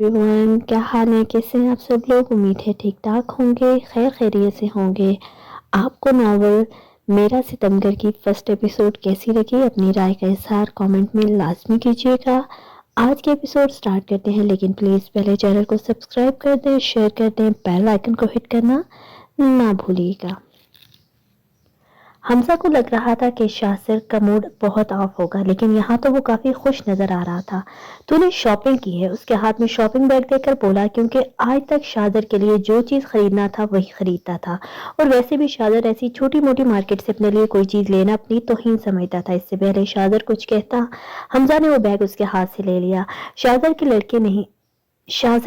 Everyone, क्या हाल है? कैसे हैं आप सब लोग? उम्मीद है ठीक ठाक होंगे, खैर खैरियत से होंगे। आपको नॉवल मेरा सितमगर की फर्स्ट एपिसोड कैसी लगी? अपनी राय का इजहार कमेंट में लाजमी कीजिएगा। आज के एपिसोड स्टार्ट करते हैं, लेकिन प्लीज़ पहले चैनल को सब्सक्राइब कर दें, शेयर कर दें, बेल आइकन को हिट करना ना भूलिएगा। हमजा को लग रहा था कि शासिर का मूड बहुत ऑफ होगा, लेकिन यहाँ तो वो काफी खुश नजर आ रहा था। तूने शॉपिंग की है? उसके हाथ में शॉपिंग बैग देकर बोला, क्योंकि आज तक शादर के लिए जो चीज खरीदना था वही खरीदता था, और वैसे भी शादर ऐसी छोटी मोटी मार्केट से अपने लिए कोई चीज लेना अपनी तौहीन समझता था। इससे पहले शादर कुछ कहता, हमजा ने वो बैग उसके हाथ से ले लिया। शाजर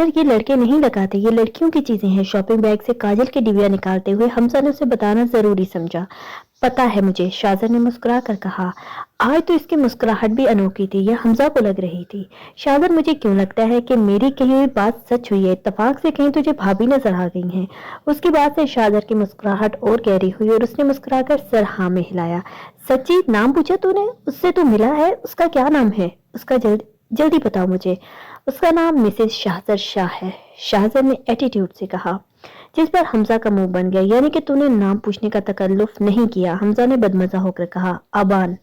ये लड़के नहीं लगाते, ये लड़कियों की चीजें हैं। शॉपिंग बैग से काजल की डिबिया निकालते हुए हमजा ने उसे बताना जरूरी समझा। पता है मुझे, शाजर ने मुस्कुरा कर कहा। आज तो इसकी मुस्कुराहट भी अनोखी थी, यह हमजा को लग रही थी। शाजर, मुझे क्यों लगता है कि मेरी कही हुई बात सच हुई है। इत्तेफाक से कहीं तुझे भाभी नजर आ गई हैं। उसकी बात से शाजर की मुस्कुराहट और गहरी हुई और उसने मुस्कुराकर सर हाँ में हिलाया। सच्ची? नाम पूछा तूने? उससे तू मिला है? उसका क्या नाम है? उसका जल्दी बताओ मुझे। उसका नाम मिसेस शाहजर शाह है, शाहजर ने एटीट्यूड से कहा, जिस पर हमजा का मुंह बन गया। यानी कि तूने नाम पूछने का तकल्लुफ नहीं किया? हमजा ने बदमजा होकर कहा। अबान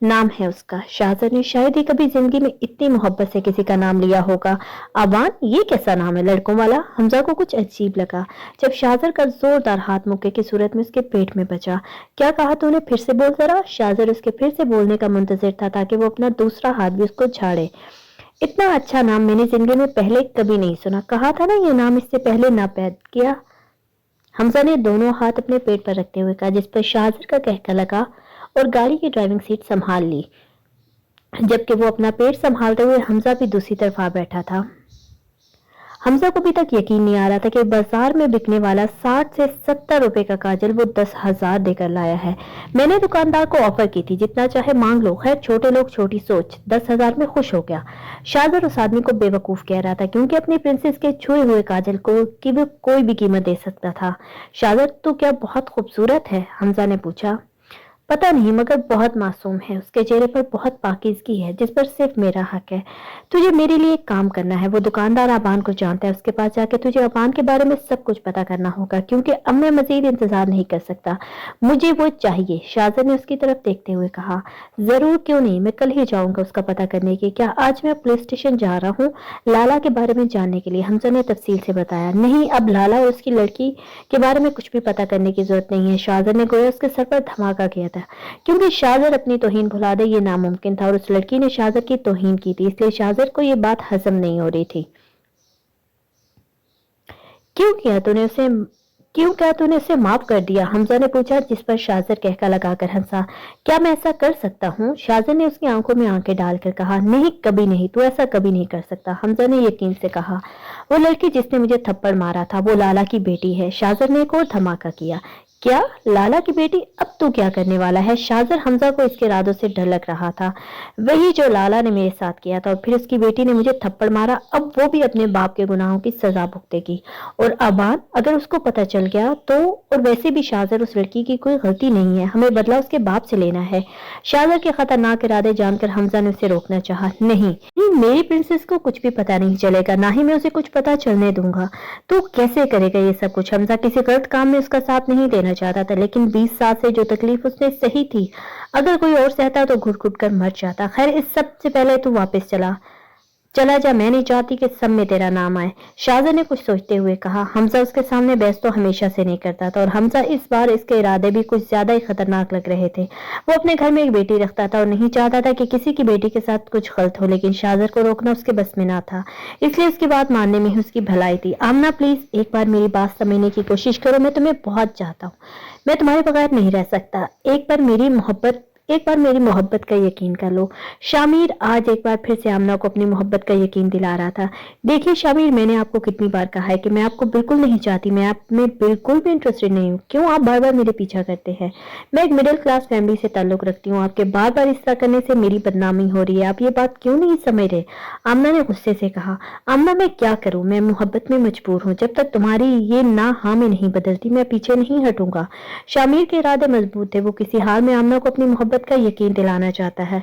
नाम है उसका। शाहजर ने शायद ही कभी जिंदगी में इतनी मोहब्बत से किसी का नाम लिया होगा। अबान? ये कैसा नाम है, लड़कों वाला? हमजा को कुछ अजीब लगा जब शाहजर का जोरदार हाथ मुक्के की सूरत में उसके पेट में बचा। क्या कहा तूने? फिर से बोल जरा। शाहजर उसके फिर से बोलने का मुंतजिर था ताकि वो अपना दूसरा हाथ भी उसको झाड़े। इतना अच्छा नाम मैंने जिंदगी में पहले कभी नहीं सुना। कहा था ना ये नाम इससे पहले ना पैदा किया। हमजा ने दोनों हाथ अपने पेट पर रखते हुए कहा, जिस पर शाहजर का कहका लगा और गाड़ी की ड्राइविंग सीट संभाल ली, जबकि वो अपना पेट संभालते हुए हमजा भी दूसरी तरफ आ बैठा था। हमजा को अभी तक यकीन नहीं आ रहा था कि बाजार में बिकने वाला 60 से 70 रुपए का काजल वो 10,000 देकर लाया है। मैंने दुकानदार को ऑफर की थी, जितना चाहे मांग लो। खैर, छोटे लोग छोटी सोच। 10,000 में खुश हो गया। शाहजर उस आदमी को बेवकूफ कह रहा था, क्योंकि अपनी प्रिंसेस के छुए हुए काजल को कि वो कोई भी कीमत दे सकता था। शाहजर, तू क्या बहुत खूबसूरत है? हमजा ने पूछा। पता नहीं, मगर बहुत मासूम है। उसके चेहरे पर बहुत पाकीज़गी है, जिस पर सिर्फ मेरा हक है। तुझे मेरे लिए एक काम करना है। वो दुकानदार अबान को जानता है। उसके पास जाके तुझे अबान के बारे में सब कुछ पता करना होगा, क्योंकि अब मैं मजीद इंतजार नहीं कर सकता। मुझे वो चाहिए। शाहजर ने उसकी तरफ देखते हुए कहा। जरूर, क्यों नहीं, मैं कल ही जाऊंगा उसका पता करने के। क्या आज मैं पुलिस स्टेशन जा रहा हूँ लाला के बारे में जानने के लिए? हमजा ने तफसील से बताया। नहीं, अब लाला और उसकी लड़की के बारे में कुछ भी पता करने की जरूरत नहीं है। शाहजर ने गोया उसके सर पर धमाका किया था, क्योंकि शाहजर अपनी तौहीन भुला दे ये नामुमकिन था, और उस लड़की ने शाहजर की तौहीन की थी, इसलिए शाहजर को ये बात हजम नहीं हो रही थी। क्यों क्या तूने उसे माफ कर दिया? हमजा ने पूछा, जिस पर शाहजर कहका लगाकर हंसा। क्या मैं ऐसा कर सकता हूँ? शाहजर ने उसकी आंखों में आंखें डालकर कहा। नहीं, कभी नहीं, तू ऐसा कभी नहीं कर सकता। हमजा ने यकीन से कहा। वो लड़की जिसने मुझे थप्पड़ मारा था वो लाला की बेटी है। शाहजर ने एक और धमाका किया। क्या? लाला की बेटी? अब तू क्या करने वाला है? शाहजर हमजा को इसके इरादों से डर लग रहा था। वही जो लाला ने मेरे साथ किया था, और फिर उसकी बेटी ने मुझे थप्पड़ मारा। अब वो भी अपने बाप के गुनाहों की सजा भुगतेगी। और अबान, अगर उसको पता चल गया तो? और वैसे भी शाहजर, उस लड़की की कोई गलती नहीं है, हमें बदला उसके बाप से लेना है। शाहजर के खतरनाक इरादे जानकर हमजा ने उसे रोकना चाहा। नहीं, मेरी प्रिंसेस को कुछ भी पता नहीं चलेगा, ना ही मैं उसे कुछ पता चलने दूंगा। तो कैसे करेगा ये सब कुछ? हमजा किसी गलत काम में उसका साथ नहीं देना चाहता था, लेकिन 20 साल से जो तकलीफ उसने सही थी, अगर कोई और सहता तो घुट घुट कर मर जाता। खैर, इस सब से पहले तू वापस चला जा। मैं नहीं चाहती कि सब में तेरा नाम आए। शाहजर ने कुछ सोचते हुए कहा। हमजा उसके सामने बहस तो हमेशा से नहीं करता था, और हमजा इस बार इसके इरादे भी कुछ ज्यादा ही खतरनाक लग रहे थे। वो अपने घर में एक बेटी रखता था और नहीं चाहता था कि किसी की बेटी के साथ कुछ गलत हो, लेकिन शाहजर को रोकना उसके बस में ना था, इसलिए उसकी बात मानने में ही उसकी भलाई थी। आमना, प्लीज एक बार मेरी बात समझने की कोशिश करो। मैं तुम्हें बहुत चाहता हूँ, मैं तुम्हारे बगैर नहीं रह सकता। एक बार मेरी मोहब्बत का यकीन कर लो। शामिर आज एक बार फिर से आमना को अपनी मोहब्बत का यकीन दिला रहा था। देखिए शामिर, मैंने आपको कितनी बार कहा है कि मैं आपको बिल्कुल नहीं चाहती, मैं आप में बिल्कुल भी इंटरेस्टेड नहीं हूँ। क्यों आप बार बार मेरे पीछा करते हैं? मैं एक मिडिल क्लास फैमिली से ताल्लुक रखती हूँ, आपके बार बार इस तरह करने से मेरी बदनामी हो रही है। आप ये बात क्यों नहीं समझ रहे? आमना ने गुस्से से कहा। आमना, मैं क्या करूँ? मैं मोहब्बत में मजबूर हूँ। जब तक तुम्हारी ये ना हाँ में नहीं बदलती, मैं पीछे नहीं हटूंगा। शामिर के इरादे मजबूत थे। वो किसी हाल में आमना को अपनी मोहब्बत का यकीन दिलाना चाहता है।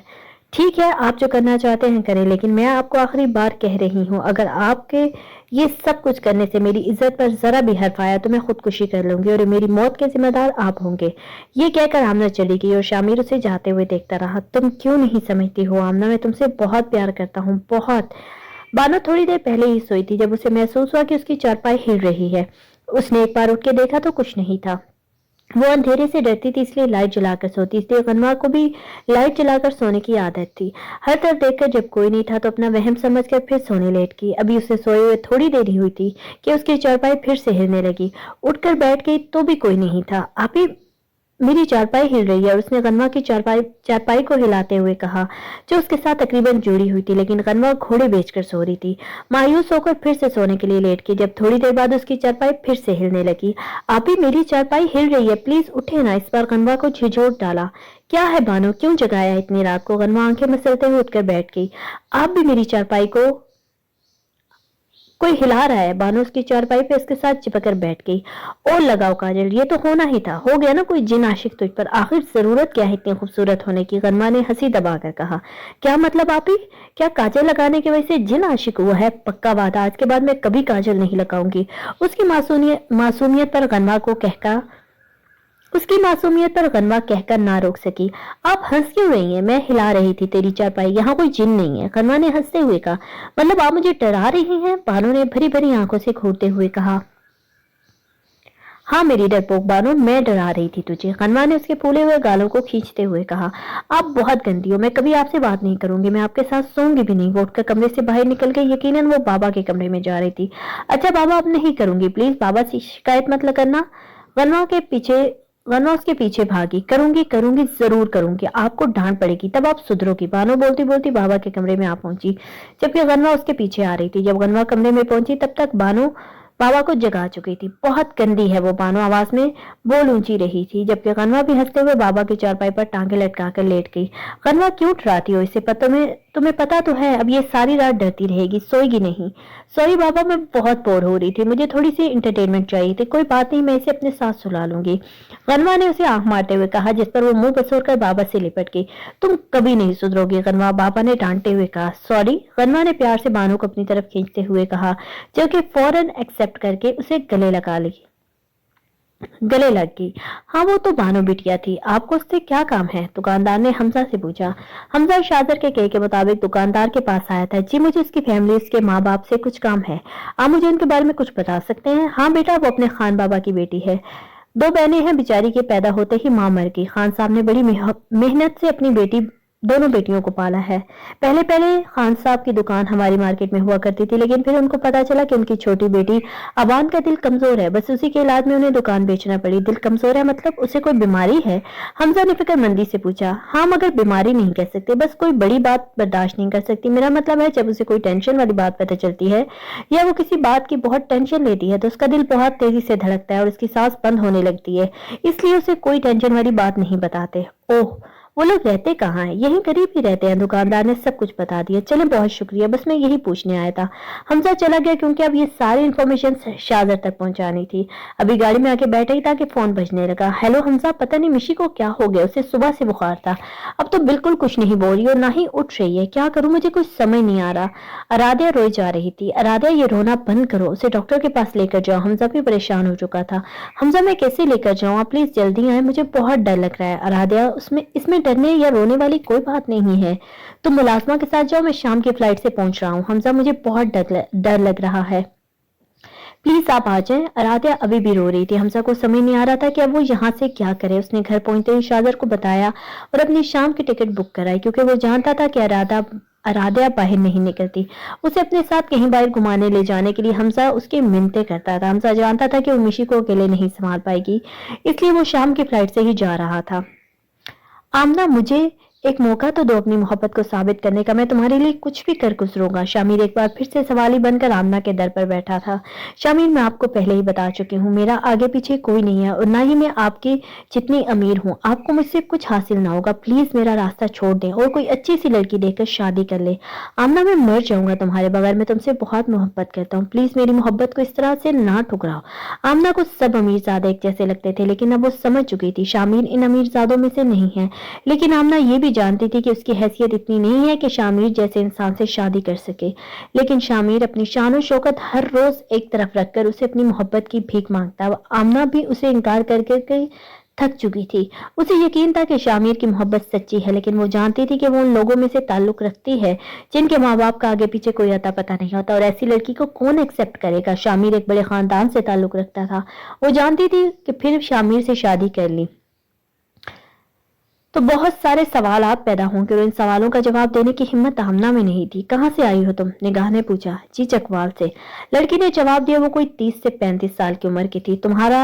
ٹھیک ہے آپ جو کرنا چاہتے ہیں کریں، لیکن میں آپ کو آخری بار کہہ رہی ہوں اگر آپ کے یہ سب کچھ کرنے سے میری عزت پر ذرا بھی حرف آیا تو میں خودکشی کر لوں گی اور میری موت کے ذمہ دار آپ ہوں گے۔ یہ کہہ کر آمنہ چلی گئی اور شامر اسے جاتے ہوئے دیکھتا رہا۔ تم کیوں نہیں سمجھتی ہو آمنہ، میں تم سے بہت پیار کرتا ہوں، بہت۔ بانو تھوڑی دیر پہلے ہی سوئی تھی جب اسے محسوس ہوا کہ اس کی چارپائی ہل رہی ہے۔ اس نے ایک بار اٹھ کے دیکھا تو کچھ نہیں تھا۔ وہ اندھیرے سے ڈرتی تھی اس لیے لائٹ جلا کر سوتی، اس لیے غنوا کو بھی لائٹ جلا کر سونے کی عادت تھی۔ ہر طرف دیکھ کر جب کوئی نہیں تھا تو اپنا وہم سمجھ کر پھر سونے لیٹ گئی۔ ابھی اسے سوئے ہوئے تھوڑی دیر ہی ہوئی تھی کہ اس کی چارپائی پھر سے ہلنے لگی۔ اٹھ کر بیٹھ گئی تو بھی کوئی نہیں تھا۔ آپ ہی میری چارپائی ہل رہی ہے، اور اس نے غنوا کی چارپائی کو ہلاتے ہوئے کہا جو اس کے ساتھ تقریباً جڑی ہوئی تھی، لیکن غنوا گھوڑے بیچ کر سو رہی تھی۔ مایوس ہو کر پھر سے سونے کے لیے لیٹ گئی جب تھوڑی دیر بعد اس کی چارپائی پھر سے ہلنے لگی۔ آپ ہی میری چارپائی ہل رہی ہے، پلیز اٹھے نا، اس بار غنوا کو جھنجھوڑ ڈالا۔ کیا ہے بانو، کیوں جگایا اتنی رات کو؟ غنوا آنکھیں مسلتے ہوئے اٹھ کر بیٹھ گئی۔ آپ بھی میری چارپائی کو کوئی ہلا رہا ہے۔ بانو اس کی چارپائی پہ اس کے ساتھ چپک کر بیٹھ گئی۔ اور لگاؤ کاجل، یہ تو ہونا ہی تھا، ہو گیا نا کوئی جن عاشق تجھ پر، آخر ضرورت کیا ہے اتنی خوبصورت ہونے کی؟ غنوا نے ہنسی دبا کر کہا۔ کیا مطلب آپ ہی؟ کیا کاجل لگانے کی وجہ سے جن عاشق ہوا ہے؟ پکا وعدہ، آج کے بعد میں کبھی کاجل نہیں لگاؤں گی۔ اس کی معصومیت پر غنوا کہہ کر نہ روک سکی۔ آپ ہنس کیوں رہی ہیں؟ میں ہلا رہی تھی تیری چارپائی، یہاں کوئی جن نہیں ہے، غنوا نے ہنستے ہوئے کہا۔ مطلب آپ مجھے ڈرا رہی ہیں؟ بانو نے بھری بھری آنکھوں سے گھورتے ہوئے کہا۔ ہاں میری ڈرپوک بانو، میں ڈرا رہی تھی تجھے، غنوا نے اس کے پھولے ہوئے گالوں کو کھینچتے ہوئے کہا۔ آپ بہت گندی ہو، میں کبھی آپ سے بات نہیں کروں گی، میں آپ کے ساتھ سوؤں گی بھی نہیں۔ وہ اٹھ کر کمرے سے باہر نکل گئی، یقیناً وہ بابا کے کمرے میں جا رہی تھی۔ اچھا بابا، اب نہیں کروں گی، پلیز بابا سے شکایت مت کرنا۔ غنوا اس کے پیچھے بھاگی۔ کروں گی ضرور کروں گی، آپ کو ڈانٹ پڑے گی تب آپ سدھرو گی، بانو بولتی بولتی بابا کے کمرے میں آ پہنچی جبکہ غنوا اس کے پیچھے آ رہی تھی۔ جب غنوا کمرے میں پہنچی تب تک بانو بابا کو جگا چکی تھی۔ بہت گندی ہے وہ، بانو آواز میں بول اونچی رہی تھی جبکہ غنوا بھی ہنستے ہوئے بابا کی چارپائی پر ٹانگیں لٹکا کر لیٹ گئی۔ غنوا کیوں ڈراتی ہو اسے؟ تمہیں پتا تو ہے اب یہ ساری رات ڈرتی رہے گی، سوئے گی نہیں۔ سوری بابا، میں بہت بور ہو رہی تھی، مجھے تھوڑی سی انٹرٹینمنٹ چاہیے تھی۔ کوئی بات نہیں، میں اسے اپنے ساتھ سلا لوں گی، غنوا نے اسے آنکھ مارتے ہوئے کہا، جس پر وہ منہ بسور کر بابا سے لپٹ گئی۔ تم کبھی نہیں سدھرو گی غنوا، بابا نے ڈانٹتے ہوئے کہا۔ سوری، غنوا نے پیار سے بانو کو اپنی طرف کھینچتے ہوئے کہا جو کہ فوراً ایکسپٹ کر کے اسے گلے لگ گئی۔ ہاں وہ تو بانو بٹیا تھی، آپ کو اس سے کیا کام ہے؟ دکاندار نے حمزہ سے پوچھا۔ حمزہ شاذر کے کہے کے مطابق دکاندار کے پاس آیا تھا۔ جی مجھے اس کی فیملی، اس کے ماں باپ سے کچھ کام ہے، آپ مجھے ان کے بارے میں کچھ بتا سکتے ہیں؟ ہاں بیٹا، وہ اپنے خان بابا کی بیٹی ہے، 2 بہنیں ہیں، بیچاری کے پیدا ہوتے ہی ماں مر گئی۔ خان صاحب نے بڑی محنت سے اپنی دونوں بیٹیوں کو پالا ہے۔ پہلے خان صاحب کی دکان ہماری مارکیٹ میں ہوا کرتی تھی، لیکن پھر ان کو پتا چلا کہ ان کی چھوٹی بیٹی عوان کا دل کمزور ہے، بس اسی کے علاج میں انہیں دکان بیچنا پڑی۔ دل کمزور ہے مطلب اسے کوئی بیماری ہے؟ حمزہ نے فکر مندی سے پوچھا۔ ہاں مگر بیماری نہیں کہہ سکتے، بس کوئی بڑی بات برداشت نہیں کر سکتی، میرا مطلب ہے جب اسے کوئی ٹینشن والی بات پتہ چلتی ہے یا وہ کسی بات کی بہت ٹینشن لیتی ہے تو اس کا دل بہت تیزی سے دھڑکتا ہے اور اس کی سانس بند ہونے لگتی ہے، اس لیے اسے کوئی ٹینشن والی بات نہیں بتاتے۔ اوہ، وہ لوگ رہتے کہاں ہیں؟ یہیں قریب ہی رہتے ہیں، دکاندار نے سب کچھ بتا دیا۔ چلیں بہت شکریہ، بس میں یہی پوچھنے آیا تھا۔ حمزہ چلا گیا کیونکہ اب یہ ساری انفارمیشن شاذر تک پہنچانی تھی۔ ابھی گاڑی میں آ کے بیٹھا ہی تھا کہ فون بجنے لگا۔ ہیلو حمزہ، پتہ نہیں مشی کو کیا ہو گیا، اسے صبح سے بخار تھا، اب تو بالکل کچھ نہیں بول رہی اور نہ ہی اٹھ رہی ہے، کیا کروں مجھے کچھ سمجھ نہیں آ رہا۔ ارادیہ روئی جا رہی تھی۔ ارادیہ یہ رونا بند کرو، اسے ڈاکٹر کے پاس لے کر جاؤ۔ حمزہ بھی پریشان ہو چکا تھا۔ حمزہ میں کیسے لے کر جاؤں؟ آپ پلیز جلدی آئیں، مجھے بہت ڈر لگ رہا ہے۔ ارادیہ اس میں ڈرنے یا رونے والی کوئی بات نہیں ہے، تم ملازمہ کے ساتھ جاؤ، میں شام کی فلائٹ سے پہنچ رہا ہوں۔ حمزہ مجھے بہت ڈر لگ رہا ہے، پلیز آپ آ جائیں۔ ارادیہ ابھی بھی رو رہی تھی۔ حمزہ کو سمجھ نہیں آ رہا تھا کہ اب وہ یہاں سے کیا کرے۔ اس نے گھر پہنچتے ہی شاذر کو بتایا اور اپنی شام کی ٹکٹ بک کرائی کیونکہ وہ جانتا تھا کہ ارادیہ باہر نہیں نکلتی، اسے اپنے ساتھ کہیں باہر گھمانے لے جانے کے لیے حمزہ اس کی منتیں کرتا تھا۔ حمزہ جانتا تھا کہ وہ مشی کو اکیلے نہیں سنبھال پائے گی، اس لیے وہ شام کی فلائٹ سے ہی جا رہا تھا۔ آمنہ مجھے ایک موقع تو دو اپنی محبت کو ثابت کرنے کا، میں تمہارے لیے کچھ بھی کر گزروں گا۔ شامیر ایک بار پھر سے سوالی بن کر آمنہ کے در پر بیٹھا تھا۔ شامیر، میں آپ کو پہلے ہی بتا چکی ہوں، میرا آگے پیچھے کوئی نہیں ہے اور نہ ہی میں آپ کی جتنی امیر ہوں، آپ کو مجھ سے کچھ حاصل نہ ہوگا، پلیز میرا راستہ چھوڑ دیں اور کوئی اچھی سی لڑکی دیکھ کر شادی کر لیں۔ آمنہ میں مر جاؤں گا تمہارے بغیر، میں تم سے بہت محبت کرتا ہوں، پلیز میری محبت کو اس طرح سے نہ ٹھکراؤ۔ آمنہ کو سب امیر زادے ایک جیسے لگتے تھے لیکن اب وہ سمجھ چکی تھی شامیر ان امیر زادوں میں سے نہیں ہے، لیکن آمنہ یہ بھی भी जानती थी कि उसकी हैसियत इतनी नहीं है कि शामिर जैसे इंसान से शादी कर सके, लेकिन शामिर अपनी शान और शौकत हर रोज एक तरफ रखकर उसे अपनी मोहब्बत की भीख मांगता। आमना भी उसे इनकार कर करके थक चुकी थी। उसे यकीन था कि शामिर की मोहब्बत सच्ची है, लेकिन वो जानती थी कि वो उन लोगों में से ताल्लुक रखती है जिनके माँ बाप का आगे पीछे कोई अता पता नहीं होता, और ऐसी लड़की को कौन एक्सेप्ट करेगा। शामिर एक बड़े खानदान से ताल्लुक रखता था। वो जानती थी कि फिर शामिर से शादी कर ली तो बहुत सारे सवालात पैदा होंगे, और इन सवालों का जवाब देने की हिम्मत आमना में नहीं थी। कहाँ से आई हो तुम? निगाह ने पूछा। जी, चकवाल से। लड़की ने जवाब दिया। वो कोई 30 से 35 साल की उम्र की थी। तुम्हारा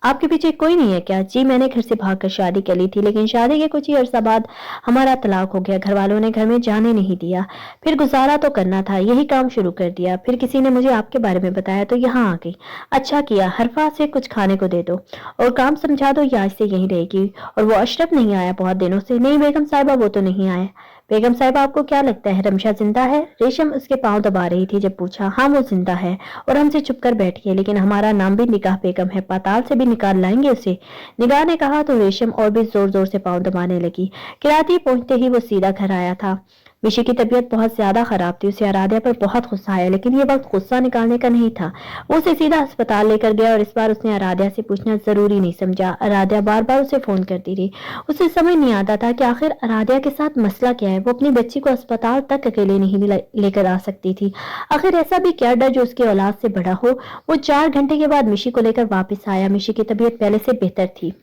आपके पीछे कोई नहीं है क्या? जी, मैंने घर से भागकर शादी कर ली थी, लेकिन शादी के कुछ ही अरसा बाद हमारा तलाक हो गया। घर वालों ने घर में जाने नहीं दिया। फिर गुजारा तो करना था, यही काम शुरू कर दिया। फिर किसी ने मुझे आपके बारे में बताया तो यहाँ आ गई। अच्छा किया। हरफा से कुछ खाने को दे दो और काम समझा दो, ये आज से यहीं रहेगी। और वो अशरफ नहीं आया बहुत दिनों से? नहीं बेगम साहिबा, वो तो नहीं आया। बेगम साहिबा, आपको क्या लगता है रमशा जिंदा है? रेशम उसके पांव दबा रही थी जब पूछा। हाँ, वो जिंदा है और हमसे चुप कर बैठी है, लेकिन हमारा नाम भी निगाह बेगम है। पाताल से भी निकाल लाएंगे उसे, निगाह ने कहा तो रेशम और भी जोर जोर से पांव दबाने लगी। किराती पहुंचते ही वो सीधा घर आया था। विशी की तबीयत बहुत ज्यादा खराब थी। उसे आराध्या पर बहुत गुस्सा आया, लेकिन ये वक्त गुस्सा निकालने का नहीं था। वो उसे सीधा अस्पताल लेकर गया, और इस बार उसने आराध्या से पूछना जरूरी नहीं समझा। आराध्या बार बार उसे फोन करती रही। उसे समझ नहीं आता था कि आखिर आराध्या के साथ मसला क्या है। वो अपनी बच्ची को अस्पताल तक अकेले नहीं भी लेकर आ सकती थी। आखिर ऐसा भी क्या डर जो उसकी औलाद से बड़ा हो। वो 4 घंटे के बाद मिशी को लेकर वापस आया। मिशी की तबीयत पहले से बेहतर थी।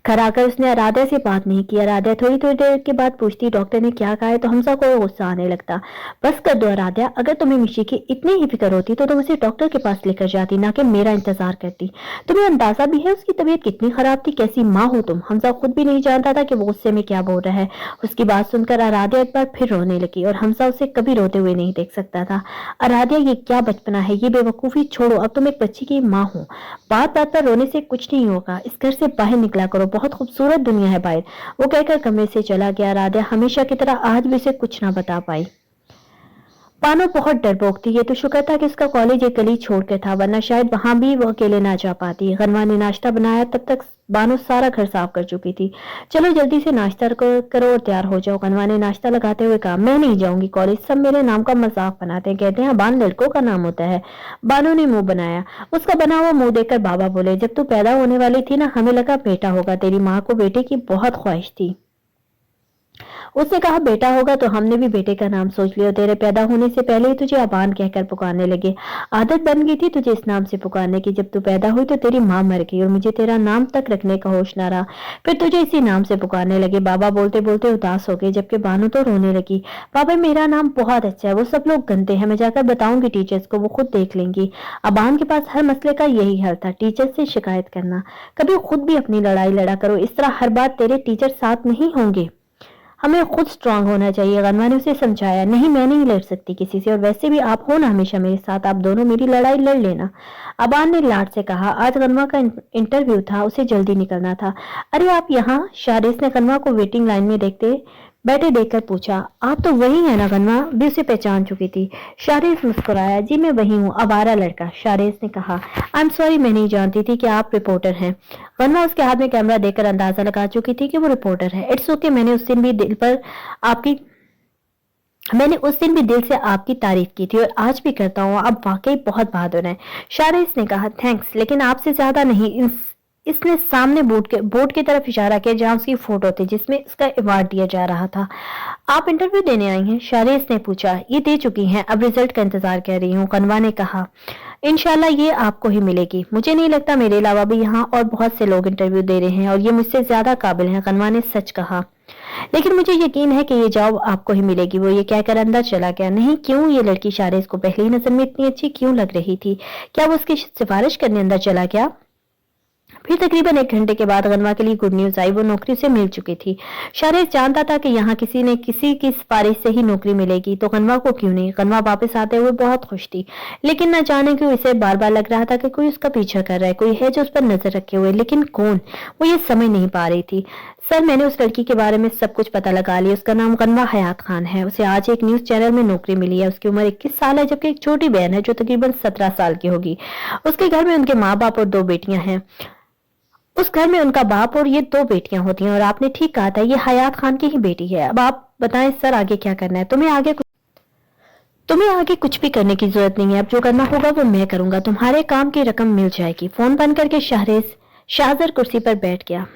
घर आकर उसने आराध्या से बात नहीं की। आराध्या थोड़ी थोड़ी देर के बाद पूछती, डॉक्टर ने क्या कहा है? तो हमसा को गुस्सा आने लगता। बस कर दो आराध्या, अगर तुम्हें मिशी की इतनी ही फिक्र होती तो तुम उसे डॉक्टर के पास लेकर जाती, ना कि मेरा इंतजार करती। तुम्हें अंदाजा भी है उसकी तबीयत कितनी खराब थी? कैसी माँ हो तुम? हमसा खुद भी नहीं जानता था कि वो गुस्से में क्या बोल रहा है। उसकी बात सुनकर आराध्या एक बार फिर रोने लगी, और हमसा उसे कभी रोते हुए नहीं देख सकता था। आराध्या, ये क्या बचपना है, ये बेवकूफी छोड़ो। अब तुम एक बच्ची की माँ हो। बात बात पर रोने से कुछ नहीं होगा। इस घर से बाहर निकला करो, बहुत खूबसूरत दुनिया है बाहर। वो कहकर कमरे से चला गया। राधा हमेशा की तरह आज भी उसे कुछ ना बता पाई। बानो बहुत डरपोक थी। ये तो शुक्र था कि उसका कॉलेज एक गली छोड़कर था, वरना शायद वहां भी वो अकेले ना जा पाती। गनवा ने नाश्ता बनाया, तब तक बानो सारा घर साफ कर चुकी थी। चलो जल्दी से नाश्ता करो और तैयार हो जाओ। गनवा ने नाश्ता लगाते हुए कहा, मैं नहीं जाऊंगी कॉलेज, सब मेरे नाम का मजाक बनाते हैं, कहते हैं अबान लड़कों का नाम होता है। बानो ने मुंह बनाया। उसका बना हुआ मुंह देखकर बाबा बोले, जब तू पैदा होने वाली थी ना, हमें लगा बेटा होगा। तेरी माँ को बेटे की बहुत ख्वाहिश थी। उसने कहा बेटा होगा तो हमने भी बेटे का नाम सोच लिया। तेरे पैदा होने से पहले ही तुझे अबान कहकर पुकारने लगे। आदत बन गई थी तुझे इस नाम से पुकारने की। जब तू पैदा हुई तो तेरी माँ मर गई और मुझे तेरा नाम तक रखने का होश ना रहा, फिर तुझे इसी नाम से पुकारने लगे। बाबा बोलते बोलते उदास हो गए, जबकि बानो तो रोने लगी। बाबा मेरा नाम बहुत अच्छा है, वो सब लोग गंदे हैं, मैं जाकर बताऊंगी टीचर्स को, वो खुद देख लेंगी। अबान के पास हर मसले का यही हल था, टीचर से शिकायत करना। कभी खुद भी अपनी लड़ाई लड़ा करो, इस तरह हर बात तेरे टीचर साथ नहीं होंगे। हमें खुद स्ट्रांग होना चाहिए। गनवा ने उसे समझाया। नहीं, मैं नहीं लड़ सकती किसी से, और वैसे भी आप हो ना हमेशा मेरे साथ, आप दोनों मेरी लड़ाई लड़ लेना। अबान ने लाड से कहा। आज गनवा का इंटरव्यू था, उसे जल्दी निकलना था। अरे आप यहाँ? शारिस ने गनवा को वेटिंग लाइन में बैठे देखकर पूछा। आप तो वही है ना? गनवा भी उसे पहचान चुकी थी। शारिस मुस्कुराया। जी मैं वही हूँ, आवारा लड़का। शारिस ने कहा। आई एम सॉरी, मैं नहीं जानती थी कि आप रिपोर्टर हैं। गनवा उसके हाथ में कैमरा देखकर अंदाजा लगा चुकी थी कि वो रिपोर्टर है। इट्स ओके, मैंने उस दिन भी दिल से आपकी तारीफ की थी और आज भी करता हूँ। आप वाकई बहुत बहादुर हैं। शारिस ने कहा। थैंक्स, लेकिन आपसे ज्यादा नहीं। इसने सामने बोर्ड की तरफ इशारा किया जहां उसकी फोटो थी, जिसमें इसका अवार्ड दिया जा रहा था। आप इंटरव्यू देने आई हैं? शारिस ने पूछा। ये दे चुकी हैं, अब रिजल्ट का इंतजार कर रही हूँ। गनवा ने कहा। इंशाल्लाह ये आपको ही मिलेगी। मुझे नहीं लगता, मेरे अलावा भी यहाँ और बहुत से लोग इंटरव्यू दे रहे हैं और ये मुझसे ज्यादा काबिल हैं। गनवा ने सच कहा। लेकिन मुझे यकीन है कि ये जॉब आपको ही मिलेगी। वो ये कहकर अंदर चला गया। नहीं, क्यों? ये लड़की शारिस को पहली नजर में इतनी अच्छी क्यों लग रही थी? क्या वो उसकी सिफारिश करने अंदर चला गया? फिर तकरीबन 1 घंटे के बाद गनवा के लिए गुड न्यूज आई। वो नौकरी से मिल चुकी थी। शारिस जानता था कि यहाँ किसी ने किसी की सिफारिश से ही नौकरी मिलेगी, तो गनवा को क्यों नहीं। गनवा वापस आते हुए बहुत खुश थी, लेकिन न जाने क्यों इसे बार बार लग रहा था कि कोई उसका पीछा कर रहा है, कोई है जो उस पर नजर रखे हुए, लेकिन कौन, वो ये समझ नहीं पा रही थी। सर, मैंने उस लड़की के बारे में सब कुछ पता लगा लिया। उसका नाम गनवा हयात खान है। उसे आज एक न्यूज चैनल में नौकरी मिली है। उसकी उम्र 21 साल है, जबकि एक छोटी बहन है जो तकरीबन 17 साल की होगी। उसके घर में उनके माँ बाप और 2 बेटियां हैं। उस घर में उनका बाप और ये 2 बेटियां होती हैं और आपने ठीक कहा था ये हयात खान की ही बेटी है। अब आप बताएं सर आगे क्या करना है? तुम्हें आगे कुछ भी करने की जरूरत नहीं है। अब जो करना होगा वो मैं करूंगा। तुम्हारे काम की रकम मिल जाएगी। फोन बंद करके शाहजर कुर्सी पर बैठ गया।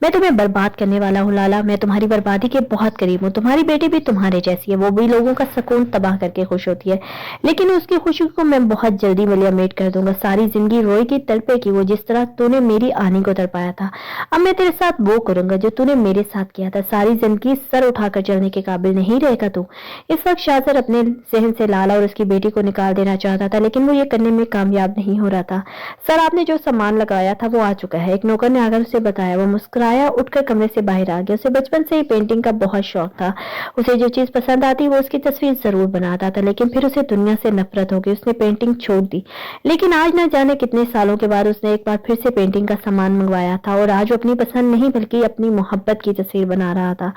मैं तुम्हें बर्बाद करने वाला हूँ लाला। मैं तुम्हारी बर्बादी के बहुत करीब हूँ। तुम्हारी बेटी भी तुम्हारे जैसी है। वो भी लोगों का सुकून तबाह करके खुश होती है, लेकिन उसकी खुशी को मैं बहुत जल्दी मिलिया कर दूंगा। सारी जिंदगी रोएगी तड़पेगी वो, जिस तरह तूने मेरी आनी को तड़पाया था। अब मैं तेरे साथ वो करूंगा जो तूने मेरे साथ किया था। सारी जिंदगी सर उठाकर चलने के काबिल नहीं रहेगा तू। इस वक्त शाहजर अपने जहन से लाला और उसकी बेटी को निकाल देना चाहता था, लेकिन वो ये करने में कामयाब नहीं हो रहा था। सर आपने जो सामान लगाया था वो आ चुका है, एक नौकर ने आकर उसे बताया। वो मुस्कुराया, उठकर कमरे से बाहर आ गया। उसे बचपन से ही पेंटिंग का बहुत शौक था। उसे जो चीज पसंद आती वो उसकी तस्वीर जरूर बनाता था, लेकिन फिर उसे दुनिया से नफरत हो गई। उसने पेंटिंग छोड़ दी, लेकिन आज न जाने कितने सालों के बाद उसने एक बार फिर से पेंटिंग का सामान मंगवाया था और आज वो अपनी पसंद नहीं बल्कि अपनी मोहब्बत की तस्वीर बना रहा था।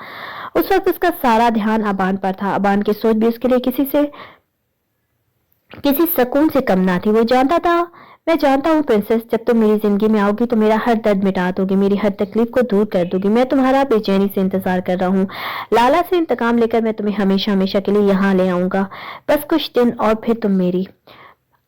उस वक्त उसका सारा ध्यान अबान पर था। अबान की सोच भी उसके लिए किसी सुकून से कम ना थी। वो जानता था, मैं जानता हूँ प्रिंसेस, जब तुम मेरी जिंदगी में आओगी तो मेरा हर दर्द मिटा दोगी, मेरी हर तकलीफ को दूर कर दोगी। मैं तुम्हारा बेचैनी से इंतजार कर रहा हूँ। लाला से इंतकाम लेकर मैं तुम्हें हमेशा हमेशा के लिए यहाँ ले आऊंगा। बस कुछ दिन और फिर तुम मेरी।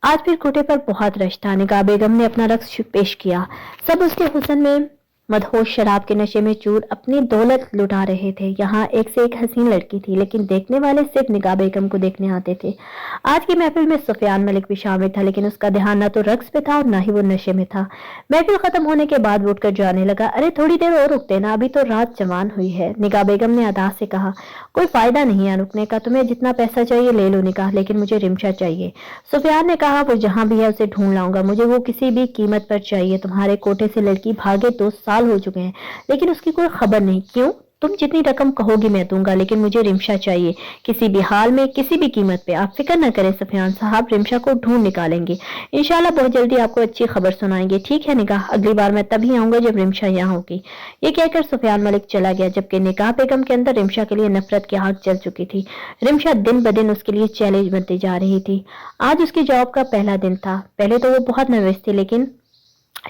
आज फिर कोठे पर बहुत रश था। निगाह बेगम ने अपना रक्स पेश किया। सब उसके हुस्न में मदहोश शराब के नशे में चूर अपनी दौलत लुटा रहे थे। यहाँ एक से एक हसीन लड़की थी, लेकिन देखने वाले सिर्फ निगाह बेगम को देखने आते थे। आज की महफिल में सुफियान मलिक भी शामिल था, लेकिन उसका ध्यान न तो रक्स पे था और न ही वो नशे में था। महफिल खत्म होने के बाद उठकर जाने लगा। अरे थोड़ी देर और रुकते ना, अभी तो रात जवान हुई है। निगाह बेगम ने अदा से कहा, कोई फायदा नहीं है रुकने का। तुम्हें जितना पैसा चाहिए ले लो निगाह, लेकिन मुझे रिमशा चाहिए। सुफियान ने कहा, वो जहां भी है उसे ढूंढ लाऊंगा। मुझे वो किसी भी कीमत पर चाहिए। तुम्हारे कोठे से लड़की भागे 2 साल हो चुके हैं, लेकिन उसकी कोई खबर नहीं। क्यों? तुम जितनी रकम कहोगी मैं दूंगा, लेकिन मुझे रिमशा चाहिए, किसी भी हाल में, किसी भी कीमत पे। आप फिक्र न करें सुफियान साहब, रिमशा को ढूंढ निकालेंगे। इंशाल्लाह बहुत जल्दी आपको अच्छी खबर सुनाएंगे। ठीक है निगाह, अगली बार मैं तभी आऊंगा जब रिमशा यहाँ होगी। ये कहकर सुफियान मलिक चला गया, जबकि निगाह बेगम के अंदर रिमशा के लिए नफरत की आग जल चुकी थी। रिमशा दिन ब दिन उसके लिए चैलेंज बनती जा रही थी। आज उसकी जॉब का पहला दिन था। पहले तो वो बहुत नर्वस थी, लेकिन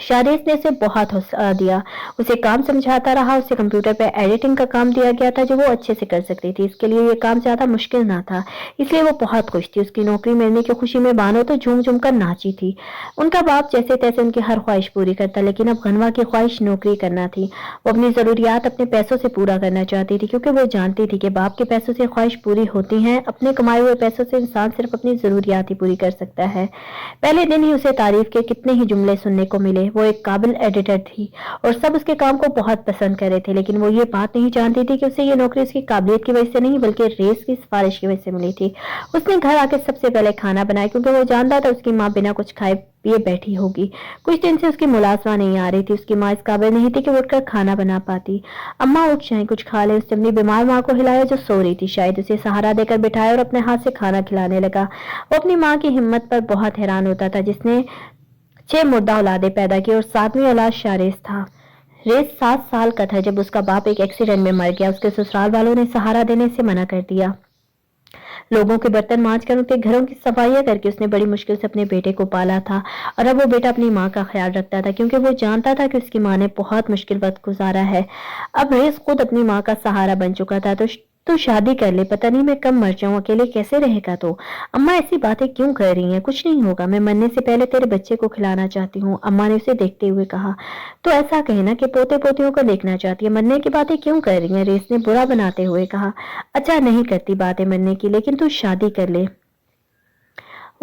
शारिस ने उसे बहुत हौसला दिया। उसे काम समझाता रहा। उसे कंप्यूटर पर एडिटिंग का काम दिया गया था जो वो अच्छे से कर सकती थी। इसके लिए ये काम ज्यादा मुश्किल ना था, इसलिए वो बहुत खुश थी। उसकी नौकरी मिलने की खुशी में बानो तो झूम झूम कर नाची थी। उनका बाप जैसे तैसे उनकी हर ख्वाहिश पूरी करता, लेकिन अब गनवा की ख्वाहिश नौकरी करना थी। वो अपनी जरूरियात अपने पैसों से पूरा करना चाहती थी, क्योंकि वो जानती थी कि बाप के पैसों से ख्वाहिश पूरी होती है। अपने कमाए हुए पैसों से इंसान सिर्फ अपनी जरूरियात ही पूरी कर सकता है। पहले दिन ही उसे तारीफ के कितने ही जुमले सुनने को मिले। वो एक काबिल एडिटर थी और सब उसके काम को बहुत पसंद कर रहे थे, लेकिन वो ये बात नहीं जानती थी कि उसे ये नौकरी उसकी काबिलियत की वजह से नहीं बल्कि रेस की सिफारिश की वजह से मिली थी। उसने घर आकर सबसे पहले खाना बनाया, क्योंकि वो जानता था उसकी माँ बिना कुछ खाए पिए बैठी होगी। कुछ दिन से उसकी मुलाजमा नहीं आ रही थी। उसकी माँ इस काबिल नहीं थी कि वो उठकर खाना बना पाती। अम्मा उठ जाए, कुछ खा ले। उसने अपनी बीमार माँ को हिलाया जो सो रही थी। शायद उसे सहारा देकर बिठाया और अपने हाथ से खाना खिलाने लगा। वो अपनी माँ की हिम्मत पर बहुत हैरान होता था, जिसने 6 मुर्दा औलादे पैदा की और 7वीं औलाद शारेस था। रेस 7 साल का था जब उसका बाप एक एक्सीडेंट में मर गया। उसके ससुराल वालों ने सहारा देने से मना कर दिया। लोगों के बर्तन मांज कर उनके घरों की सफाइयां करके उसने बड़ी मुश्किल से अपने बेटे को पाला था, और अब वो बेटा अपनी माँ का ख्याल रखता था, क्योंकि वो जानता था कि उसकी माँ ने बहुत मुश्किल वक्त गुजारा है। अब रेस खुद अपनी माँ का सहारा बन चुका था। तो शादी कर ले, पता नहीं मैं कब मर जाऊं, अकेले कैसे रहेगा। तो अम्मा ऐसी बातें क्यों कर रही हैं? कुछ नहीं होगा, मैं मरने से पहले तेरे बच्चे को खिलाना चाहती हूँ, अम्मा ने उसे देखते हुए कहा। तो ऐसा कहे ना कि पोते पोतियों को देखना चाहती है, मरने की बातें क्यों कर रही है? रेस ने बुरा बनाते हुए कहा। अच्छा नहीं करती बातें मरने की, लेकिन तू शादी कर ले।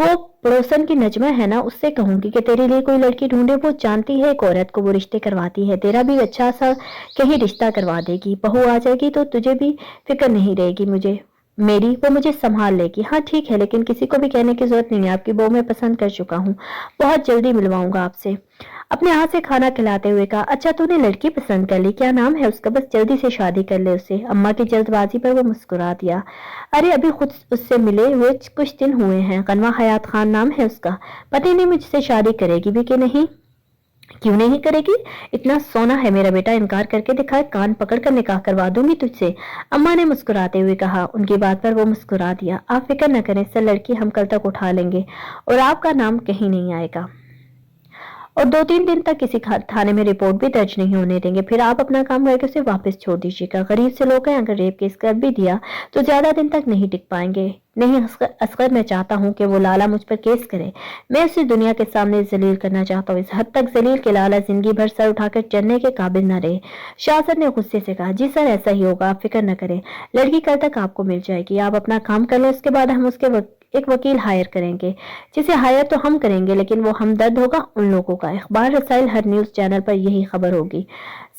वो पड़ोसन की नजमा है ना, उससे कहूंगी कि तेरे लिए कोई लड़की ढूंढे। वो जानती है एक औरत को वो रिश्ते करवाती है, तेरा भी अच्छा सा कहीं रिश्ता करवा देगी। बहू आ जाएगी तो तुझे भी फिक्र नहीं रहेगी वो मुझे संभाल लेगी। हाँ ठीक है, लेकिन किसी को भी कहने की जरूरत नहीं है, आपकी बहू मैं पसंद कर चुका हूँ, बहुत जल्दी मिलवाऊंगा आपसे। अपने हाथ से खाना खिलाते हुए कहा। अच्छा तूने लड़की पसंद कर ली, क्या नाम है उसका? बस जल्दी से शादी कर ले उससे। अम्मा की जल्दबाजी पर वो मुस्कुरा दिया। अरे अभी खुद उससे मिले हुए कुछ दिन हुए हैं। गनवा हयात खान नाम है उसका। पति ने मुझसे शादी करेगी भी कि नहीं? क्यों नहीं करेगी? इतना सोना है मेरा बेटा, इनकार करके दिखाए, कान पकड़कर निकाह करवा दूंगी तुझसे, अम्मा ने मुस्कुराते हुए कहा। उनकी बात पर वो मुस्कुरा दिया। आप फिक्र न करें सर, लड़की हम कल तक उठा लेंगे और आपका नाम कहीं नहीं आएगा। और 2-3 दिन तक किसी थाने में रिपोर्ट भी दर्ज नहीं होने देंगे। फिर आप अपना काम करके उसे वापस छोड़ दीजिएगा। गरीब से लोग हैं, अगर रेप केस कर भी दिया तो ज्यादा दिन तक नहीं टिक पाएंगे। नहीं असगर, मैं चाहता हूँ कि वो लाला मुझ पर केस करे। मैं उसे दुनिया के सामने जलील करना चाहता हूँ, इस हद तक जलील कि लाला जिंदगी भर सर उठाकर चलने के काबिल न रहे। शाहजद ने गुस्से से कहा, जी सर, ऐसा ही होगा, आप फिक्र न करें। लड़की कल तक आपको मिल जाएगी, आप अपना काम कर लें, उसके बाद हम उसके एक वकील हायर करेंगे, जिसे हायर तो हम करेंगे लेकिन वो हमदर्द होगा उन लोगों का। अखबार, रसाइल, हर न्यूज चैनल पर यही खबर होगी।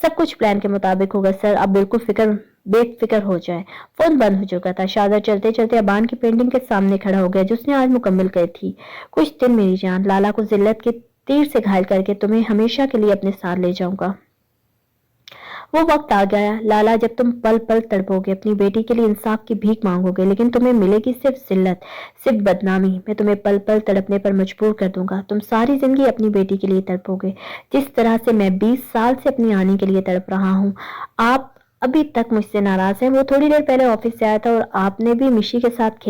सब कुछ प्लान के मुताबिक होगा सर, आप बिल्कुल बेफिक्र हो जाए। फोन बंद हो चुका था। शाहजद चलते चलते अबान की पेंटिंग के सामने खड़ा हो गया, जिसने आज मुकम्मल की थी। कुछ दिन मेरी जान, लाला को जिल्लत के तीर से घायल करके तुम्हें हमेशा के लिए अपने साथ ले जाऊंगा। वो वक्त आ गया लाला, जब तुम पल पल तड़पोगे, अपनी बेटी के लिए इंसाफ की भीख मांगोगे, लेकिन तुम्हें मिलेगी सिर्फ जिल्लत, सिर्फ बदनामी। मैं तुम्हें पल पल तड़पने पर मजबूर कर दूंगा। तुम सारी जिंदगी अपनी बेटी के लिए तड़पोगे, जिस तरह से मैं 20 साल से अपनी आनी के लिए तड़प रहा हूँ। आप अभी तक मुझसे नाराज हैं। वो थोड़ी देर पहले ऑफिस से आया था और आपने भी मिशी के साथ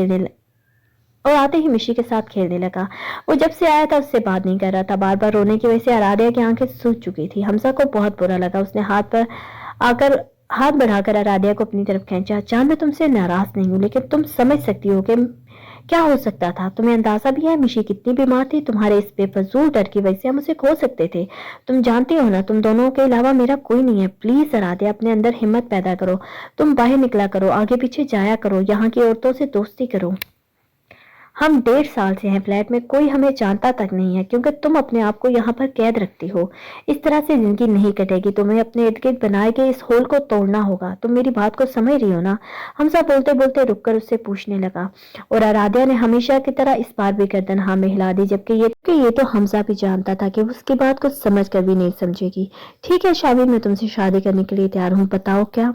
और आते ही मिशी के साथ खेलने लगा। वो जब से आया था उससे बात नहीं कर रहा था। बार बार रोने की वजह से आराध्या की आंखें सूज चुकी थी। हमजा को बहुत बुरा लगा। उसने हाथ बढ़ाकर आराध्या को अपनी तरफ खींचा। जान, मैं तुमसे नाराज नहीं हूँ, लेकिन तुम समझ सकती हो कि क्या हो सकता था। तुम्हें अंदाजा भी है मिशी कितनी बीमार थी। तुम्हारे इस बेफजूल डर की वजह से हम उसे खो सकते थे। तुम जानती हो ना, तुम दोनों के अलावा मेरा कोई नहीं है। प्लीज आराध्या, अपने अंदर हिम्मत पैदा करो। तुम बाहर निकला करो, आगे पीछे जाया करो, यहाँ की औरतों से दोस्ती करो। हम 1.5 साल से हैं फ्लैट में, कोई हमें जानता तक नहीं है, क्योंकि तुम अपने आप को यहाँ पर कैद रखती हो। इस तरह से जिंदगी नहीं कटेगी। तुम्हें अपने इर्द गिर्द बनाए गए इस होल को तोड़ना होगा। तुम मेरी बात को समझ रही हो ना? हमसा बोलते बोलते रुककर उससे पूछने लगा, और आराध्या ने हमेशा की तरह इस बार भी गर्दन हाँ में हिला दी, जबकि ये तो हमसा भी जानता था कि उसकी बात को समझ कर भी नहीं समझेगी। ठीक है शाबिर, मैं तुमसे शादी करने के लिए तैयार हूँ। बताओ क्या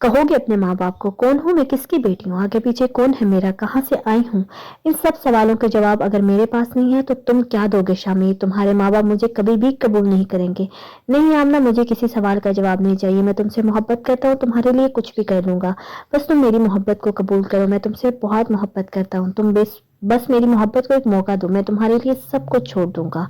कहोगे अपने माँ बाप को? कौन हूँ मैं, किसकी बेटी हूँ, आगे पीछे कौन है मेरा, कहाँ से आई हूँ? इन सब सवालों के जवाब अगर मेरे पास नहीं है तो तुम क्या दोगे शामी? तुम्हारे माँ बाप मुझे कभी भी कबूल नहीं करेंगे। नहीं आमना, मुझे किसी सवाल का जवाब नहीं चाहिए। मैं तुमसे मोहब्बत करता हूँ, तुम्हारे लिए कुछ भी कर लूंगा। बस तुम मेरी मोहब्बत को कबूल करो। मैं तुमसे बहुत मोहब्बत करता हूँ। तुम बस मेरी मोहब्बत को एक मौका दो, मैं तुम्हारे लिए सब कुछ छोड़ दूंगा।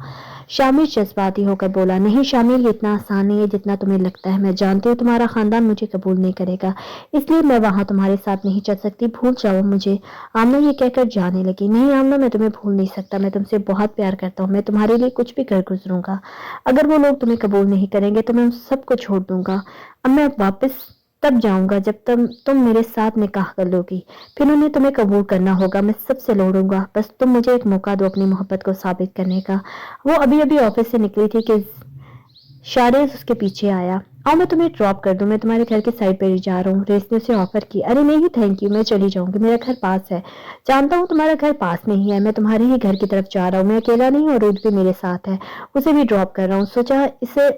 शामिर जज्बाती होकर बोला, नहीं शामिर, ये इतना आसान नहीं है जितना तुम्हें लगता है। मैं जानती हूँ तुम्हारा खानदान मुझे कबूल नहीं करेगा, इसलिए मैं वहां तुम्हारे साथ नहीं चल सकती। भूल जाओ मुझे। आमना ये कहकर जाने लगी। नहीं आमना, मैं तुम्हें भूल नहीं सकता। मैं तुमसे बहुत प्यार करता हूँ। मैं तुम्हारे लिए कुछ भी कर गुजरूंगा। अगर वो लोग तुम्हें कबूल नहीं करेंगे तो मैं उन सबको छोड़ दूंगा। अब मैं वापस तब जाऊंगा जब तुम मेरे साथ निकाह कर लोगी। फिर उन्हें तुम्हें कबूल करना होगा। मैं सबसे लड़ूंगा। बस तुम मुझे एक मौका दो अपनी मोहब्बत को साबित करने का। वो अभी अभी ऑफिस से निकली थी कि शारिज उसके पीछे आया। आओ मैं तुम्हें ड्रॉप कर दूं, मैं तुम्हारे घर के साइड पर ही जा रहा हूँ। रेस ने उसे ऑफर की। अरे नहीं थैंक यू, मैं चली जाऊंगी, मेरा घर पास है। जानता हूँ तुम्हारा घर पास में ही है, मैं तुम्हारे ही घर की तरफ जा रहा हूँ। मैं अकेला नहीं और रूट भी मेरे साथ है, उसे भी ड्रॉप कर रहा हूँ। सोचा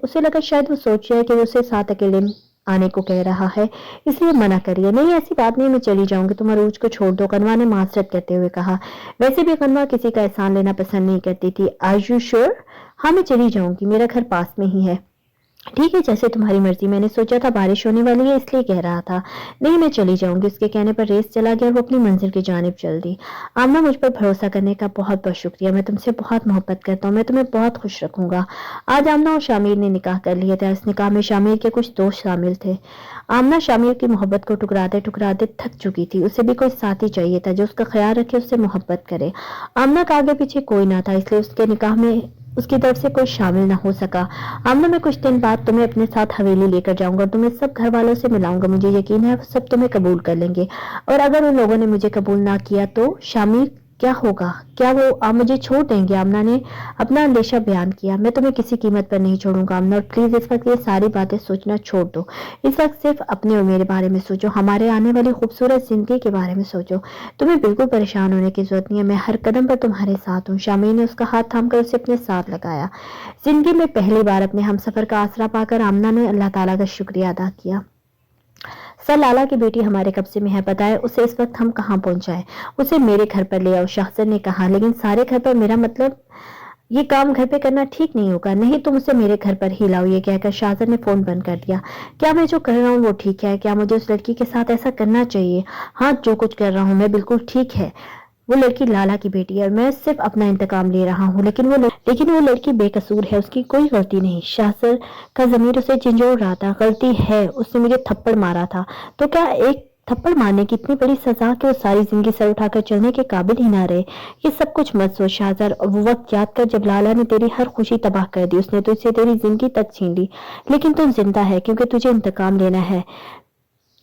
उसे लगा शायद वो सोच रहा है कि वो उसे साथ अकेले आने को कह रहा है, इसलिए मना करिए। नहीं ऐसी बात नहीं, मैं चली जाऊंगी, तुम अरूज को छोड़ दो, कनवा ने माजरत करते हुए कहा। वैसे भी कनवा किसी का एहसान लेना पसंद नहीं करती थी। Are you sure? हाँ मैं चली जाऊंगी, मेरा घर पास में ही है। ठीक है, जैसे तुम्हारी मर्जी। मैंने सोचा था बारिश होने वाली है इसलिए कह रहा था। नहीं मैं चली जाऊंगी। उसके कहने पर रेस चला गया और वो अपनी मंजिल की जानिब चल दी। आमना, मुझ पर भरोसा करने का बहुत बहुत शुक्रिया। मैं तुमसे बहुत मोहब्बत करता हूँ। मैं तुम्हें बहुत खुश रखूंगा। आज आमना और शामिर ने निकाह कर लिया था। इस निकाह में शामिर के कुछ दोस्त शामिल थे। आमना शामिर की मोहब्बत को टुकराते टुकराते थक चुकी थी। उसे भी कोई साथी चाहिए था जो उसका ख्याल रखे, उससे मोहब्बत करे। आमना का आगे पीछे कोई ना था, इसलिए उसके निकाह में उसकी तरफ से कोई शामिल ना हो सका। आमना, मैं कुछ दिन बाद तुम्हें अपने साथ हवेली लेकर जाऊंगा और तुम्हें सब घर वालों से मिलाऊंगा। मुझे यकीन है सब तुम्हें कबूल कर लेंगे, और अगर उन लोगों ने मुझे कबूल ना किया तो शामिर क्या होगा? क्या वो मुझे छोड़ देंगे? आमना ने अपना अंदेशा बयान किया। मैं तुम्हें किसी कीमत पर नहीं छोड़ूंगा आमना, और प्लीज इस वक्त ये सारी बातें सोचना छोड़ दो। इस वक्त सिर्फ अपने और मेरे बारे में सोचो, हमारे आने वाली खूबसूरत जिंदगी के बारे में सोचो। तुम्हें बिल्कुल परेशान होने की जरूरत नहीं है, मैं हर कदम पर तुम्हारे साथ हूँ। शामिर ने उसका हाथ थामकर उसे अपने साथ लगाया। जिंदगी में पहली बार अपने हमसफर का आसरा पाकर आमना ने अल्लाह ताला का शुक्रिया अदा किया। सर, लाला की बेटी हमारे कब्जे में है, बताए उसे इस वक्त हम कहाँ पहुंचाए? उसे मेरे घर पर ले आओ, शाहजद ने कहा। लेकिन सारे घर पर मेरा मतलब, ये काम घर पे करना ठीक नहीं होगा। नहीं, तुम उसे मेरे घर पर ही लाओ। ये कहकर शाहजद ने फोन बंद कर दिया। क्या मैं जो कर रहा हूँ वो ठीक है? क्या मुझे उस लड़की के साथ ऐसा करना चाहिए? हाँ, जो कुछ कर रहा हूँ मैं बिल्कुल ठीक है। वो लड़की लाला की बेटी है और मैं सिर्फ अपना इंतकाम ले रहा हूँ, लेकिन वो लड़की बेकसूर है, उसकी कोई गलती नहीं। शाहसर का ज़मीर उसे झंझोड़ रहा था। गलती है, उसने मुझे थप्पड़ मारा था, तो क्या एक थप्पड़ मारने की इतनी बड़ी सजा कि वो सारी जिंदगी सर उठाकर चलने के काबिल ही ना रहे। ये सब कुछ मत सोच शाहजर, और वो वक्त याद कर जब लाला ने तेरी हर खुशी तबाह कर दी। उसने तुझसे तेरी जिंदगी तक छीन ली, लेकिन तुम जिंदा है क्योंकि तुझे इंतकाम लेना है।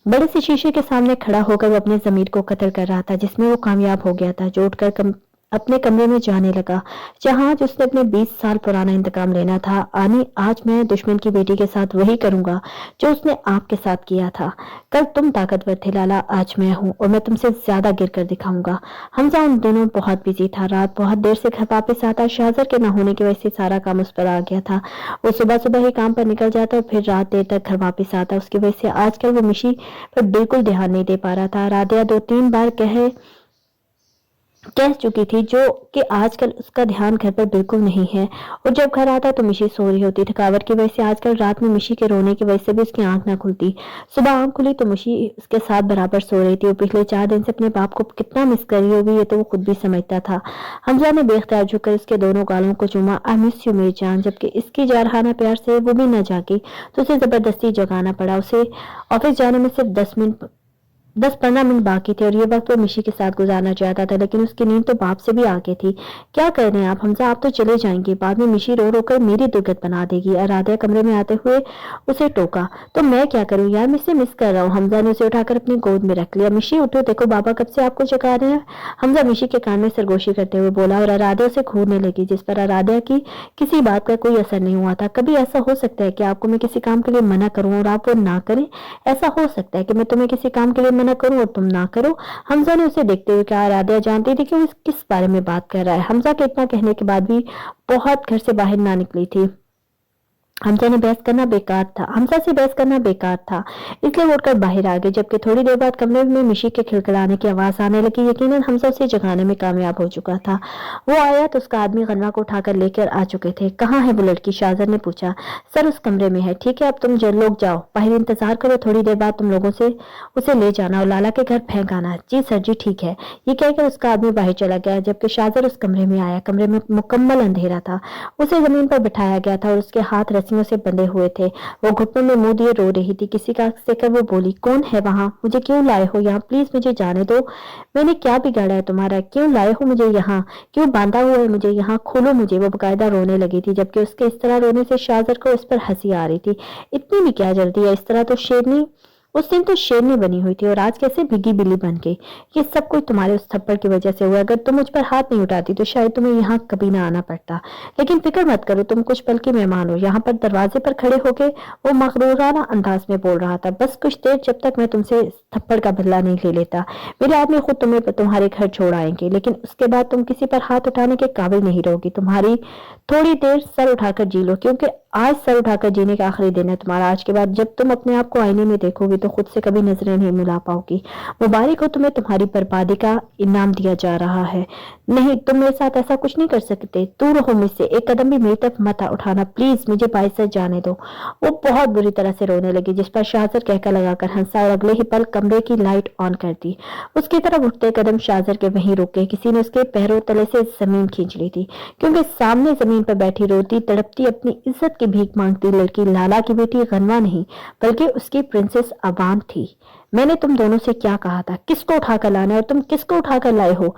बड़े से शीशे के सामने खड़ा होकर वो अपने ज़मीर को कत्ल कर रहा था, जिसमें वो कामयाब हो गया था। जो उठकर अपने कमरे में जाने लगा, जहां आज उसने अपने 20 साल पुराना इंतकाम लेना था। आज मैं दुश्मन की बेटी के साथ वही करूंगा जो उसने आपके साथ किया था। कल तुम ताकतवर थे लाला, आज मैं हूं और मैं तुमसे ज्यादा गिर कर दिखाऊंगा। हमजा उन दिनों बहुत बिजी था। रात बहुत देर से घर वापस आता। शाहजर के न होने की वजह से सारा काम उस पर आ गया था। वो सुबह सुबह ही काम पर निकल जाता और फिर रात देर तक घर वापस आता। उसकी वजह से आजकल वो मिशी पर बिल्कुल ध्यान नहीं दे पा रहा था। राधिया 2-3 बार कह चुकी थी जो कि आजकल उसका ध्यान घर पर बिल्कुल नहीं है, और जब घर आता तो मिशी सो रही होती। थकावट की वजह से आजकल रात में मिशी के रोने की वजह से भी उसकी आंख ना खुलती। सुबह आंख खुली तो मिशी उसके साथ बराबर सो रही थी। वो पिछले 4 दिन से अपने बाप को कितना मिस कर रही होगी, ये तो वो खुद भी समझता था। हमजा ने बेख्तियार झुककर उसके दोनों गालों को चूमा। आई मिस यू मेरी जान। जबकि इसकी जारहाना प्यार से वो भी न जागी तो उसे जबरदस्ती जगाना पड़ा। उसे ऑफिस जाने में सिर्फ 10-15 मिनट बाकी थे और ये वक्त वो मिशी के साथ गुजारना चाहता था, लेकिन उसकी नींद तो बाप से भी आगे थी। क्या कर रहे हैं आप हमजा, आप तो चले जाएंगे, बाद में मिशी रो रो कर मेरी दुर्गत बना देगी। आराध्या कमरे में आते हुए उसे टोका। तो मैं क्या करूं यार, मैं इसे मिस कर रहा हूँ। हमजा ने उसे उठाकर अपनी गोद में रख लिया। मिशी उठो, देखो बाबा कब से आपको जगा रहे हैं। हमजा मिशी के कान में सरगोशी करते हुए बोला और आराध्या उसे घूरने लगी, जिस पर आराध्या की किसी बात का कोई असर नहीं हुआ था। कभी ऐसा हो सकता है कि आपको मैं किसी काम के लिए मना करूं और आप वो ना करें? ऐसा हो सकता है कि मैं तुम्हें किसी काम के लिए मना करूं और तुम ना करो? हमजा ने उसे देखते हुए कहा। राधिया जानती थी कि वो किस बारे में बात कर रहा है। हमजा के इतना कहने के बाद भी बहुत घर से बाहर ना निकली थी। हमजा से बहस करना बेकार था, इसलिए वो उठकर बाहर आ गई। जबकि थोड़ी देर बाद कमरे में मिशी के खिलखिलाने की आवाज आने लगी। यकीनन हमजा उसे जगाने में कामयाब हो चुका था। वो आया तो उसका आदमी गन्ना को उठाकर लेकर आ चुके थे। कहाँ है वो लड़की? शाहजर ने पूछा। सर उस कमरे में है। ठीक है, अब तुम लोग जाओ, बाहर इंतजार करो, थोड़ी देर बाद तुम लोगों से उसे ले जाना और लाला के घर फेंक आना। जी सर जी, ठीक है। ये कहकर उसका आदमी बाहर चला गया। जबकि शाहजर उस कमरे में आया। कमरे में मुकम्मल अंधेरा था। उसे जमीन पर बिठाया गया था और उसके हाथ रस्सियों से बंधे हुए थे। वो घुटनों में मुंह दिए रो रही थी। किसी का से वो बोली, कौन है वहां? मुझे क्यों लाए हो यहाँ? प्लीज मुझे जाने दो। मैंने क्या बिगाड़ा है तुम्हारा? क्यों लाए हो मुझे यहाँ? क्यों बांधा हुआ है मुझे यहाँ? खोलो मुझे। वो बकायदा रोने लगी थी, जबकि उसके इस तरह रोने से शाहजर को उस पर हंसी आ रही थी। इतनी भी क्या जल्दी है? इस तरह तो शेरनी उस दिन तो शेरनी बनी हुई थी और आज कैसे भीगी बिल्ली बन गई? ये सब कुछ तुम्हारे उस थप्पड़ की वजह से हुआ। अगर तुम मुझ पर हाथ नहीं उठाती तो शायद तुम्हें यहाँ कभी ना आना पड़ता। लेकिन फिक्र मत करो, तुम कुछ पल की मेहमान हो। यहाँ पर दरवाजे पर खड़े होके वो मगरूराना अंदाज में बोल रहा था। बस कुछ देर, जब तक मैं तुमसे थप्पड़ का बदला नहीं ले लेता। मेरे आदमी खुद तुम्हें तुम्हारे घर छोड़ आएंगे, लेकिन उसके बाद तुम किसी पर हाथ उठाने के काबिल नहीं रहोगी। तुम्हारी थोड़ी देर सर उठाकर जी लो, क्योंकि आज सर उठाकर जीने का आखिरी दिन है तुम्हारा। आज के बाद जब तुम अपने आप को आईने में देखोगी तो खुद से कभी नजरें नहीं मिला पाओगी। मुबारक हो तुम्हें, तुम्हारी बर्बादी का इनाम दिया जा रहा है। नहीं, तुम मेरे साथ ऐसा कुछ नहीं कर सकते। दूर रहो मुझसे, एक कदम भी मेरी तरफ मत उठाना प्लीज, मुझे बाइस जाने दो। वो बहुत बुरी तरह से रोने लगी, जिस पर शाहजर कहकर लगाकर हंसा और अगले ही पल कमरे की लाइट ऑन कर दी। उसकी तरफ उठते कदम शाहजर के वहीं रुक गए। किसी ने उसके पैरों तले से जमीन खींच ली थी, क्योंकि सामने जमीन पर बैठी रोती तड़पती अपनी इज्जत की भीख मांगती लड़की लाला की बेटी गनवा नहीं, बल्कि उसकी प्रिंसेस अबान थी। मैंने तुम दोनों से क्या कहा था? किसको उठाकर लाना है और तुम किसको उठाकर लाए हो?